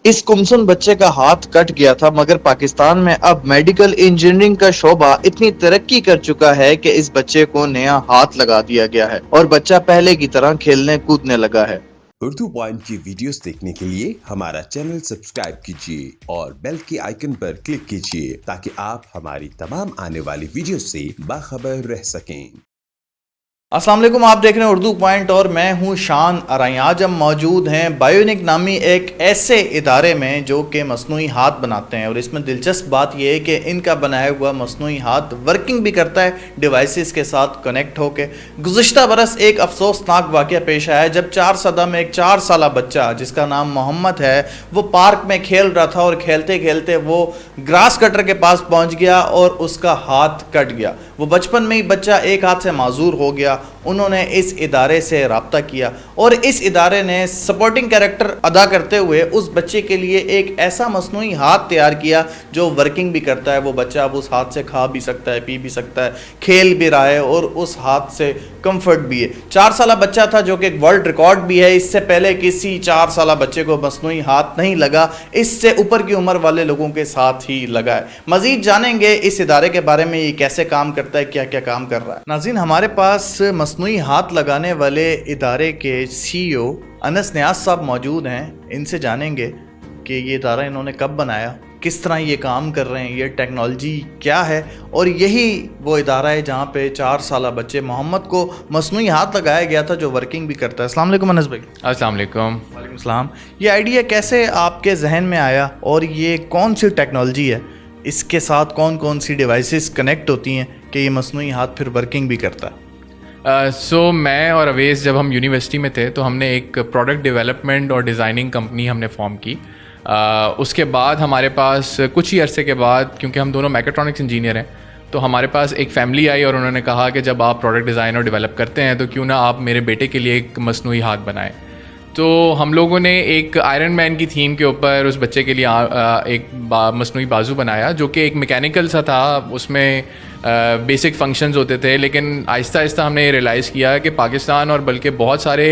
इस गुमसुम बच्चे का हाथ कट गया था, मगर पाकिस्तान में अब मेडिकल इंजीनियरिंग का शोबा इतनी तरक्की कर चुका है कि इस बच्चे को नया हाथ लगा दिया गया है और बच्चा पहले की तरह खेलने कूदने लगा है। उर्दू पॉइंट की वीडियोस देखने के लिए हमारा चैनल सब्सक्राइब कीजिए और बेल के आइकन पर क्लिक कीजिए ताकि आप हमारी तमाम आने वाली वीडियो से बाखबर रह सकें। अस्सलाम वालेकुम, आप देख रहे हैं उर्दू पॉइंट और मैं हूं शान अराई। आज हम मौजूद हैं बायोनिक नामी एक ऐसे इदारे में जो कि मसनूई हाथ बनाते हैं। और इसमें दिलचस्प बात यह है कि इनका बनाया हुआ मसनूई हाथ वर्किंग भी करता है डिवाइसेस के साथ कनेक्ट होकर। गुज़िश्ता बरस एक अफसोसनाक वाक़या पेश आया जब 4 सदा में एक 4 साला बच्चा जिसका नाम मोहम्मद है वो पार्क में खेल रहा था और खेलते खेलते वो ग्रास कटर के पास पहुँच गया और उसका हाथ कट गया। वो बचपन में ही बच्चा एक हाथ से माजूर हो गया। उन्होंने इस इदारे से रब्ता किया और इस इदारे ने सपोर्टिंग कैरेक्टर अदा करते हुए उस बच्चे के लिए एक ऐसा मसनूई हाथ तैयार किया जो वर्किंग भी करता है। वो बच्चा अब उस हाथ से खा भी सकता है, पी भी सकता है, खेल भी रहा है और उस हाथ से कंफर्ट भी है। 4 साला बच्चा था जो कि एक वर्ल्ड रिकॉर्ड भी है। इससे पहले किसी 4 साला बच्चे को मसनूई हाथ नहीं लगा, इससे ऊपर की उम्र वाले लोगों के साथ ही लगा है। मजीद जानेंगे इस इदारे के बारे में, ये कैसे काम करता है, क्या क्या काम कर रहा है। नाज़रीन, हमारे पास मसनूई हाथ लगाने वाले इदारे के CEO अनस नियाज साहब मौजूद हैं। इनसे जानेंगे कि ये इदारा इन्होंने कब बनाया, किस तरह ये काम कर रहे हैं, ये टेक्नोलॉजी क्या है और यही वो इदारा है जहाँ पे 4 साला बच्चे मोहम्मद को मसनूई हाथ लगाया गया था जो वर्किंग भी करता है। अस्सलाम वालेकुम अनस भाई। अस्सलाम वालेकुम। वालेकुम सलाम। ये आइडिया कैसे आपके जहन में आया और ये कौन सी टेक्नोलॉजी है, इसके साथ कौन कौन सी डिवाइसेस कनेक्ट होती हैं कि ये मसनूई हाथ फिर वर्किंग भी करता है? मैं और अवेश जब हम यूनिवर्सिटी में थे तो हमने एक प्रोडक्ट डेवलपमेंट और डिज़ाइनिंग कंपनी हमने फॉर्म की। उसके बाद हमारे पास कुछ ही अरसे के बाद, क्योंकि हम दोनों मैकेट्रॉनिक्स इंजीनियर हैं, तो हमारे पास एक फैमिली आई और उन्होंने कहा कि जब आप प्रोडक्ट डिज़ाइन और डेवलप करते हैं तो क्यों ना आप मेरे बेटे के लिए एक मसनूई हाथ बनाएं। तो हम लोगों ने एक आयरन मैन की थीम के ऊपर उस बच्चे के लिए एक मसनूई बाजू बनाया जो कि एक मैकेनिकल सा था। उसमें बेसिक फंक्शंस होते थे, लेकिन आहिस्ता आहिस्ता हमने ये रियलाइज़ किया कि पाकिस्तान और बल्कि बहुत सारे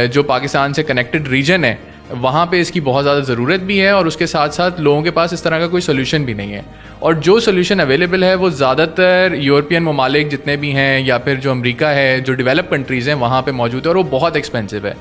जो पाकिस्तान से कनेक्टेड रीजन है वहाँ पे इसकी बहुत ज़्यादा ज़रूरत भी है और उसके साथ साथ लोगों के पास इस तरह का कोई सोल्यूशन भी नहीं है। और जो सोल्यूशन अवेलेबल है वो ज़्यादातर यूरोपियन ममालिक जितने भी हैं या फिर जो अमेरिका है, जो डेवलप कंट्रीज़ हैं, वहाँ पे मौजूद है और वो बहुत एक्सपेंसिव है।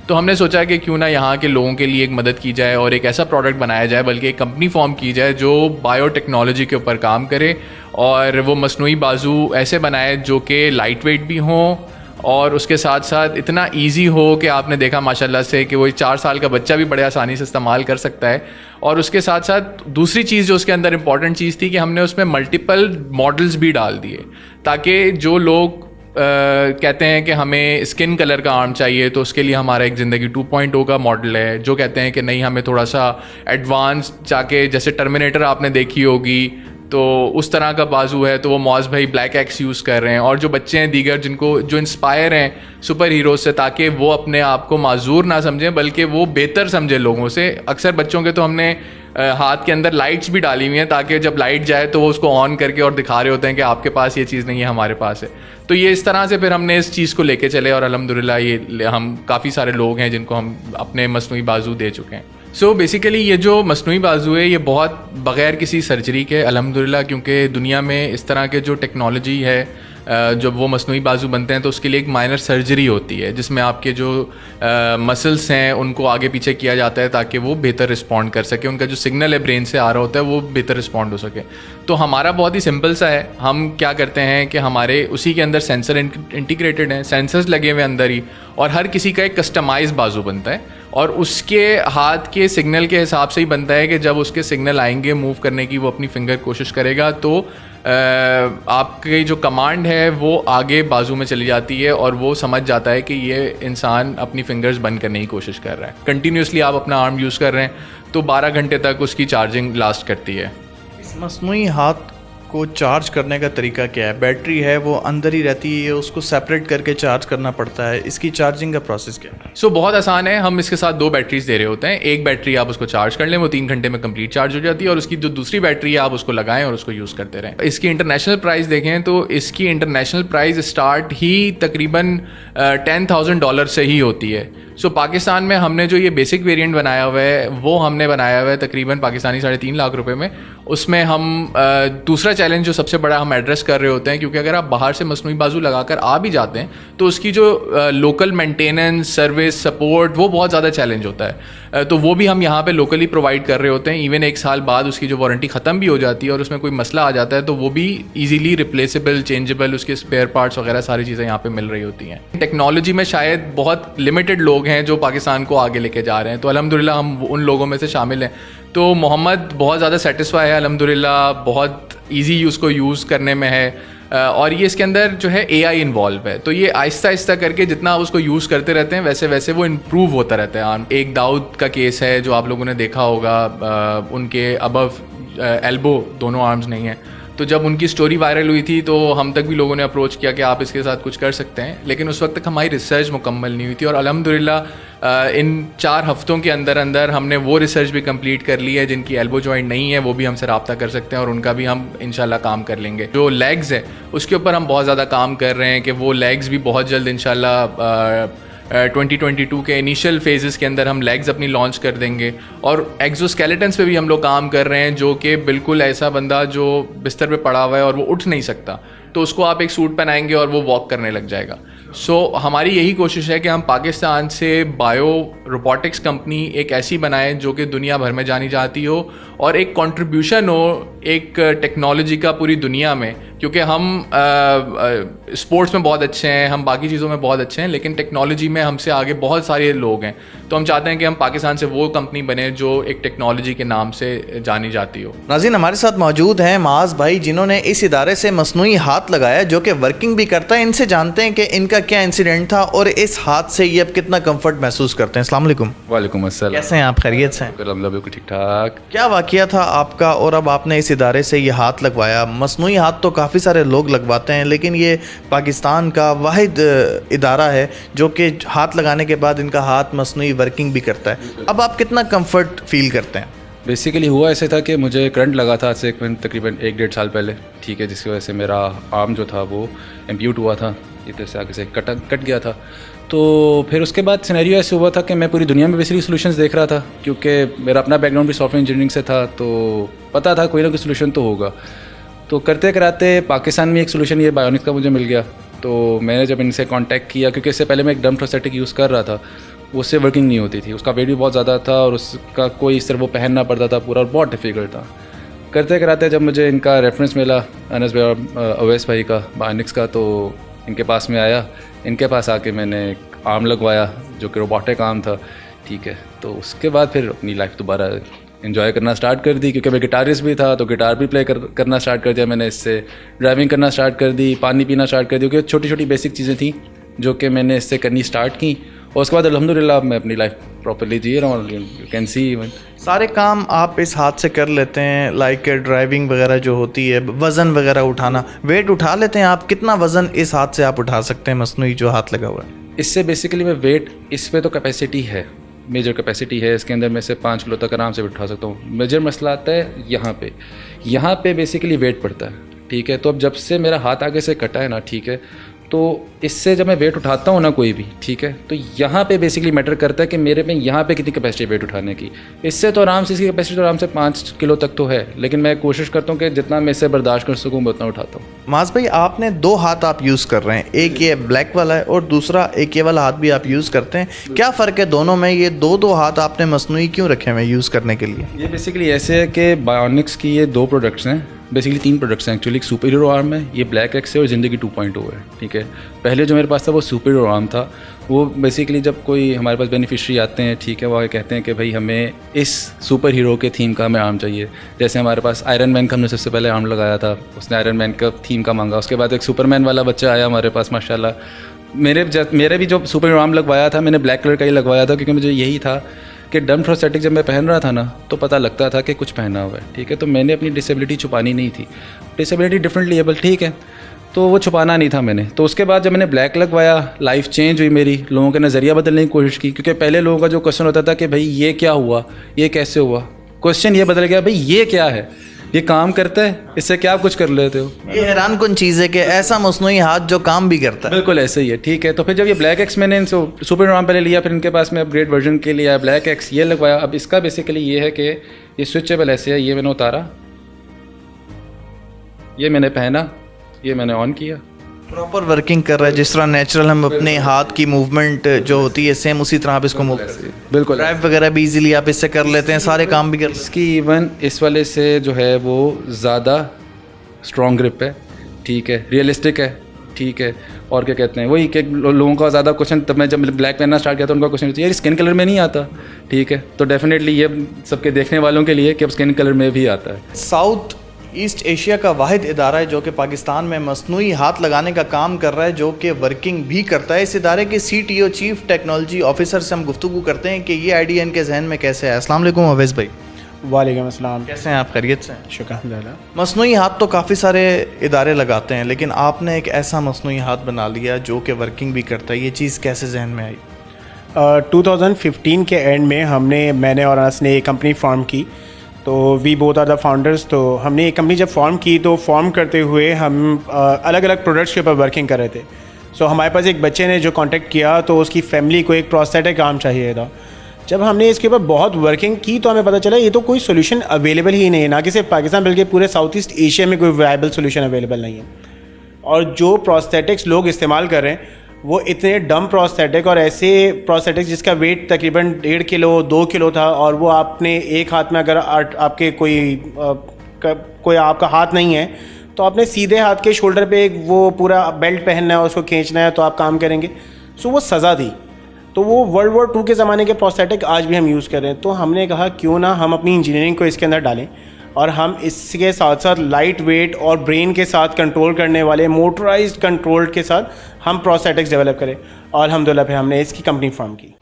तो हमने सोचा कि क्यों ना यहाँ के लोगों के लिए एक मदद की जाए और एक ऐसा प्रोडक्ट बनाया जाए, बल्कि एक कंपनी फॉर्म की जाए जो बायोटेक्नोलॉजी के ऊपर काम करे और वो मसनूई बाजू ऐसे बनाए जो कि लाइट वेट भी हों और उसके साथ साथ इतना इजी हो कि आपने देखा माशाल्लाह से कि वो 4 साल का बच्चा भी बड़े आसानी से इस्तेमाल कर सकता है। और उसके साथ साथ दूसरी चीज़ जो उसके अंदर इम्पॉर्टेंट चीज़ थी कि हमने उसमें मल्टीपल मॉडल्स भी डाल दिए ताकि जो लोग कहते हैं कि हमें स्किन कलर का आर्म चाहिए तो उसके लिए हमारा एक ज़िंदगी 2.0 का मॉडल है। जो कहते हैं कि नहीं, हमें थोड़ा सा एडवांस जाके, जैसे टर्मिनेटर आपने देखी होगी, तो उस तरह का बाजू है, तो वो मौज भाई ब्लैक एक्स यूज़ कर रहे हैं। और जो बच्चे हैं दीगर जिनको जो इंस्पायर हैं सुपर हीरोज से, ताकि वो अपने आप को माजूर ना समझें बल्कि वो बेहतर समझें लोगों से। अक्सर बच्चों के तो हमने हाथ के अंदर लाइट्स भी डाली हुई हैं ताकि जब लाइट जाए तो वो उसको ऑन करके और दिखा रहे होते हैं कि आपके पास ये चीज़ नहीं है, हमारे पास है। तो ये इस तरह से फिर हमने इस चीज़ को लेके चले और अल्हम्दुलिल्लाह ये हम काफ़ी सारे लोग हैं जिनको हम अपने मसनूई बाजू दे चुके हैं। सो बेसिकली ये जो मसनूई बाजू है ये बहुत बग़ैर किसी सर्जरी के अल्हम्दुलिल्लाह, क्योंकि दुनिया में इस तरह के जो टेक्नोलॉजी है जब वो मसनूई बाजू बनते हैं तो उसके लिए एक माइनर सर्जरी होती है जिसमें आपके जो मसल्स हैं उनको आगे पीछे किया जाता है ताकि वो बेहतर रिस्पॉन्ड कर सके, उनका जो सिग्नल है ब्रेन से आ रहा होता है वो बेहतर रिस्पॉन्ड हो सके। तो हमारा बहुत ही सिंपल सा है। हम क्या करते हैं कि हमारे उसी के अंदर सेंसर इंटीग्रेटेड हैं, सेंसर्स लगे हुए अंदर ही, और हर किसी का एक कस्टमाइज बाजू बनता है और उसके हाथ के सिग्नल के हिसाब से ही बनता है कि जब उसके सिग्नल आएंगे मूव करने की, वो अपनी फिंगर कोशिश करेगा तो आपकी जो कमांड है वो आगे बाजू में चली जाती है और वो समझ जाता है कि ये इंसान अपनी फिंगर्स बंद करने की कोशिश कर रहा है। कंटिन्यूसली आप अपना आर्म यूज़ कर रहे हैं तो 12 घंटे तक उसकी चार्जिंग लास्ट करती है। इस मसनूई हाथ को चार्ज करने का तरीका क्या है? बैटरी है वो अंदर ही रहती है, उसको सेपरेट करके चार्ज करना पड़ता है, इसकी चार्जिंग का प्रोसेस क्या है? बहुत आसान है। हम इसके साथ 2 बैटरीज दे रहे होते हैं। एक बैटरी आप उसको चार्ज कर लें, वो 3 घंटे में कंप्लीट चार्ज हो जाती है, और उसकी जो दूसरी बैटरी है आप उसको लगाएं और उसको यूज़ करते रहें। इसकी इंटरनेशनल प्राइस देखें तो इसकी इंटरनेशनल प्राइस स्टार्ट ही तकरीबन $10,000 से ही होती है। सो पाकिस्तान में हमने जो ये बेसिक वेरिएंट बनाया हुआ है वो हमने बनाया हुआ है तकरीबन पाकिस्तानी 3.5 लाख रुपए में। उसमें हम दूसरा चैलेंज जो सबसे बड़ा हम एड्रेस कर रहे होते हैं, क्योंकि अगर आप बाहर से मसनूई बाजू लगाकर आ भी जाते हैं तो उसकी जो लोकल मेंटेनेंस, सर्विस, सपोर्ट वो बहुत ज़्यादा चैलेंज होता है। तो वो भी हम यहाँ पे लोकली प्रोवाइड कर रहे होते हैं। इवन 1 साल बाद उसकी जो वारंटी ख़त्म भी हो जाती है और उसमें कोई मसला आ जाता है तो वो भी ईजीली रिप्लेसेबल, चेंजेबल, उसके स्पेयर पार्ट्स वगैरह सारी चीज़ें यहाँ पे मिल रही होती हैं। टेक्नोलॉजी में शायद बहुत लिमिटेड लोग हैं जो पाकिस्तान को आगे लेके जा रहे हैं, तो अल्हम्दुलिल्लाह हम उन लोगों में से शामिल हैं। तो मोहम्मद बहुत ज़्यादा सेटिस्फाई है अल्हम्दुलिल्लाह, बहुत ईजी उसको यूज़ करने में है। और ये इसके अंदर जो है AI इन्वॉल्व है, तो ये आहिस्ता आहिस्ता करके जितना आप उसको यूज़ करते रहते हैं वैसे वैसे वो इम्प्रूव होता रहता है। एक दाऊद का केस है जो आप लोगों ने देखा होगा, उनके अबव एल्बो दोनों आर्म्स नहीं हैं। तो जब उनकी स्टोरी वायरल हुई थी तो हम तक भी लोगों ने अप्रोच किया कि आप इसके साथ कुछ कर सकते हैं, लेकिन उस वक्त तक हमारी रिसर्च मुकम्मल नहीं हुई थी। और अल्हम्दुलिल्लाह इन 4 हफ्तों के अंदर अंदर हमने वो रिसर्च भी कंप्लीट कर ली है। जिनकी एल्बो जॉइंट नहीं है वो भी हमसे रब्ता कर सकते हैं और उनका भी हम इंशाल्लाह काम कर लेंगे। जो लेग्स है उसके ऊपर हम बहुत ज़्यादा काम कर रहे हैं कि वो लेग्स भी बहुत जल्द इंशाल्लाह 2022 के इनिशियल फेजेस के अंदर हम लेग्स अपनी लॉन्च कर देंगे। और एक्जोस्केलेटन्स पे भी हम लोग काम कर रहे हैं, जो कि बिल्कुल ऐसा बंदा जो बिस्तर पे पड़ा हुआ है और वो उठ नहीं सकता तो उसको आप एक सूट पहनाएंगे और वो वॉक करने लग जाएगा। सो हमारी यही कोशिश है कि हम पाकिस्तान से बायो रोबोटिक्स कंपनी एक ऐसी बनाएं जो कि दुनिया भर में जानी जाती हो और एक कंट्रीब्यूशन हो एक टेक्नोलॉजी का पूरी दुनिया में। क्योंकि हम स्पोर्ट्स में बहुत अच्छे हैं, हम बाकी चीज़ों में बहुत अच्छे हैं, लेकिन टेक्नोलॉजी में हमसे आगे बहुत सारे लोग हैं। तो हम चाहते हैं कि हम पाकिस्तान से वो कंपनी बने जो एक टेक्नोलॉजी के नाम से जानी जाती हो। नाज़रीन, हमारे साथ मौजूद हैं माज भाई, जिन्होंने इस इदारे से मसनूई हाथ लगाया जो कि वर्किंग भी करता है। इनसे जानते हैं कि इनका क्या इंसिडेंट था और इस हाथ से ये अब कितना कंफर्ट महसूस करते हैं। अस्सलाम वालेकुम। वालेकुम अस्सलाम। कैसे हैं आप? खैरियत से हैं? बिल्कुल ठीक ठाक। क्या वाकया था आपका और अब आपने इस इदारे से ये हाथ लगवाया? मसनूई हाथ तो काफ़ी सारे लोग लगवाते हैं, लेकिन ये पाकिस्तान का वाहिद इदारा है जो कि हाथ लगाने के बाद इनका हाथ मसनूई वर्किंग भी करता है। अब आप कितना कंफर्ट फील करते हैं? बेसिकली हुआ ऐसे था कि मुझे करंट लगा था आज से तकरीबन 1-1.5 साल पहले, ठीक है, जिसकी वजह से मेरा आर्म जो था वो एम्प्यूट हुआ था, इधर से आगे से कट गया था। तो फिर उसके बाद सिनेरियो ऐसे हुआ था कि मैं पूरी दुनिया में बेसिकली सॉल्यूशंस देख रहा था, क्योंकि मेरा अपना बैकग्राउंड भी सॉफ्टवेयर इंजीनियरिंग से था, तो पता था कोई ना कोई सॉल्यूशन तो होगा। तो करते कराते पाकिस्तान में एक सॉल्यूशन ये बायोनिक्स का मुझे मिल गया। तो मैंने जब इनसे कांटेक्ट किया, क्योंकि इससे पहले मैं एक डम प्रोस्थेटिक यूज़ कर रहा था, उससे वर्किंग नहीं होती थी, उसका वेट भी बहुत ज़्यादा था और उसका कोई सिर्फ वो पहनना पड़ता था पूरा, और बहुत डिफ़िकल्ट था। करते कराते जब मुझे इनका रेफरेंस मिला अनस भाई और अवैस भाई का बायोनिक्स का, तो इनके पास में आया। इनके पास आके मैंने एक आर्म लगवाया जो कि रोबोटिक आर्म था, ठीक है। तो उसके बाद फिर अपनी लाइफ दोबारा एंजॉय करना स्टार्ट कर दी, क्योंकि मैं गिटारिस्ट भी था तो गिटार भी प्ले करना स्टार्ट कर दिया मैंने। इससे ड्राइविंग करना स्टार्ट कर दी, पानी पीना स्टार्ट कर दिया, क्योंकि छोटी छोटी बेसिक चीज़ें थी जो कि मैंने इससे करनी स्टार्ट की। और उसके बाद अल्हम्दुलिल्लाह मैं अपनी लाइफ प्रॉपर्ली जी रहा हूँ। यू कैन सी इवन सारे काम आप इस हाथ से कर लेते हैं, लाइक ड्राइविंग वगैरह जो होती है, वज़न वगैरह उठाना, वेट उठा लेते हैं आप? कितना वज़न इस हाथ से आप उठा सकते हैं मसनूई जो हाथ लगा हुआ है? इससे बेसिकली मैं वेट, इस पे तो कैपेसिटी है, मेजर कैपेसिटी है इसके अंदर, मैं से 5 किलो तक आराम से उठा सकता हूँ। मेजर मसला आता है यहाँ पे बेसिकली वेट पड़ता है, ठीक है। तो अब जब से मेरा हाथ आगे से कटा है ना, ठीक है, तो इससे जब मैं वेट उठाता हूँ ना कोई भी, ठीक है, तो यहाँ पे बेसिकली मैटर करता है कि मेरे में यहाँ पे कितनी कैपेसिटी वेट उठाने की। इससे तो आराम से, इसकी कैपेसिटी तो आराम से 5 किलो तक तो है, लेकिन मैं कोशिश करता हूँ कि जितना मैं इससे बर्दाश्त कर सकूँ मैं उतना उठाता हूँ। माज भाई, आपने 2 हाथ आप यूज़ कर रहे हैं, एक ये ब्लैक वाला है और दूसरा एक ये वाला हाथ भी आप यूज़ करते हैं। क्या फ़र्क है दोनों में? ये दो हाथ आपने मसनूई क्यों रखे हुए यूज़ करने के लिए? ये बेसिकली ऐसे है कि बायोनिक्स की ये 2 प्रोडक्ट्स हैं, बेसिकली 3 प्रोडक्ट्स हैं एक्चुअली। एक सुपर हीरो आर्म है, ये ब्लैक एक्स है, और ज़िंदगी 2.0 है, ठीक है। पहले जो मेरे पास था वो सुपर हीरो आर्म था। वो बेसिकली जब कोई हमारे पास बेनिफिशरी आते हैं, ठीक है, वो कहते हैं कि भाई हमें इस सुपर हीरो के थीम का हमें आर्म चाहिए। जैसे हमारे पास आयरन मैन का हमने सबसे पहले आर्म लगाया था, उसने आयरन मैन का थीम का मांगा। उसके बाद एक सुपरमैन वाला बच्चा आया हमारे पास माशाल्लाह। मेरे भी जो सुपर हीरो आर्म लगवाया था मैंने ब्लैक कलर का ही लगवाया था, क्योंकि मुझे यही था कि डम प्रोस्थेटिक जब मैं पहन रहा था ना तो पता लगता था कि कुछ पहना हुआ है, ठीक है। तो मैंने अपनी डिसेबिलिटी छुपानी नहीं थी, डिसेबिलिटी डिफरेंटली एबल, ठीक है, तो वो छुपाना नहीं था मैंने। तो उसके बाद जब मैंने ब्लैक लगवाया, लाइफ चेंज हुई मेरी, लोगों के नज़रिया बदलने की कोशिश की। क्योंकि पहले लोगों का जो क्वेश्चन होता था कि भाई ये क्या हुआ, ये कैसे हुआ, क्वेश्चन ये बदल गया, भाई ये क्या है, ये काम करता है, इससे क्या आप कुछ कर लेते हो। ये हैरान कुन चीज़ है कि ऐसा मसनूई हाथ जो काम भी करता है। बिल्कुल ऐसे ही है, ठीक है। तो फिर जब ये ब्लैक एक्स मैंने इनसे सुपर नाम पहले लिया, फिर इनके पास में अपग्रेड वर्जन के लिए ब्लैक एक्स ये लगवाया। अब इसका बेसिकली ये है कि ये स्विचेबल ऐसे है, ये मैंने उतारा, ये मैंने पहना, ये मैंने ऑन किया, प्रॉपर वर्किंग कर रहा है। जिस तरह नेचुरल हम अपने हाथ की मूवमेंट जो होती है सेम उसी तरह आप इसको मूव बिल्कुल। ड्राइव वगैरह भी इजीली आप इससे कर लेते हैं, सारे काम भी कर लेते हैं। इसकी इवन इस वाले से जो है वो ज़्यादा स्ट्रॉन्ग ग्रिप है, ठीक है, रियलिस्टिक है, ठीक है। और क्या कहते हैं, वही कि लोगों का ज़्यादा क्वेश्चन, तब मैं जब ब्लैक पहनना स्टार्ट किया तो उनका क्वेश्चन यार स्किन कलर में नहीं आता, ठीक है। तो डेफिनेटली ये सबके देखने वालों के लिए कि अब स्किन कलर में भी आता है। साउथ ईस्ट एशिया का वाहिद इदारा है जो कि पाकिस्तान में मसनूई हाथ लगाने का काम कर रहा है, जो कि वर्किंग भी करता है। इस इदारे के CTO चीफ टेक्नोलॉजी ऑफिसर से हम गुफ्तगू करते हैं कि ये आइडिया इनके जहन में कैसे है। अस्सलाम वालेकुम अवैस भाई। वालेकुम अस्सलाम। कैसे हैं आप, खैरियत से हैं? शुक्र अल्हम्दुलिल्लाह। मसनूई हाथ तो काफ़ी सारे इदारे लगाते हैं, लेकिन आपने एक ऐसा मसनूई हाथ बना लिया जो कि वर्किंग भी करता है। ये चीज़ कैसे जहन में आई? 2015 के एंड में मैंने और अनस ने एक कंपनी फॉर्म की। तो we both are the founders. तो हमने एक कंपनी जब फॉर्म की तो फॉर्म करते हुए हम अलग अलग प्रोडक्ट्स के ऊपर वर्किंग कर रहे थे। सो हमारे पास एक बच्चे ने जो कांटेक्ट किया तो उसकी फैमिली को एक प्रोस्थेटिक आर्म चाहिए था। जब हमने इसके ऊपर बहुत वर्किंग की तो हमें पता चला ये तो कोई सोल्यूशन अवेलेबल ही नहीं है, ना कि सिर्फ पाकिस्तान बल्कि पूरे साउथ ईस्ट एशिया में कोई वायबल सोल्यूशन अवेलेबल नहीं है। और जो प्रोस्थेटिक्स लोग इस्तेमाल कर रहे हैं वो इतने डम प्रोस्थेटिक और ऐसे प्रोस्थेटिक्स जिसका वेट तकरीबन 1.5 किलो 2 किलो था, और वो आपने एक हाथ में अगर आपके कोई आपका हाथ नहीं है तो आपने सीधे हाथ के शोल्डर पे एक वो पूरा बेल्ट पहनना है, उसको खींचना है तो आप काम करेंगे। सो वो सज़ा थी। तो वो वर्ल्ड वॉर 2 के ज़माने के प्रोस्थेटिक आज भी हम यूज़ कर रहे हैं। तो हमने कहा क्यों ना हम अपनी इंजीनियरिंग को इसके अंदर डालें और हम इसके साथ साथ लाइट वेट और ब्रेन के साथ कंट्रोल करने वाले मोटराइज्ड कंट्रोल के साथ हम प्रोस्थेटिक्स डेवलप करें। और अल्हम्दुलिल्लाह फिर हमने इसकी कंपनी फॉर्म की।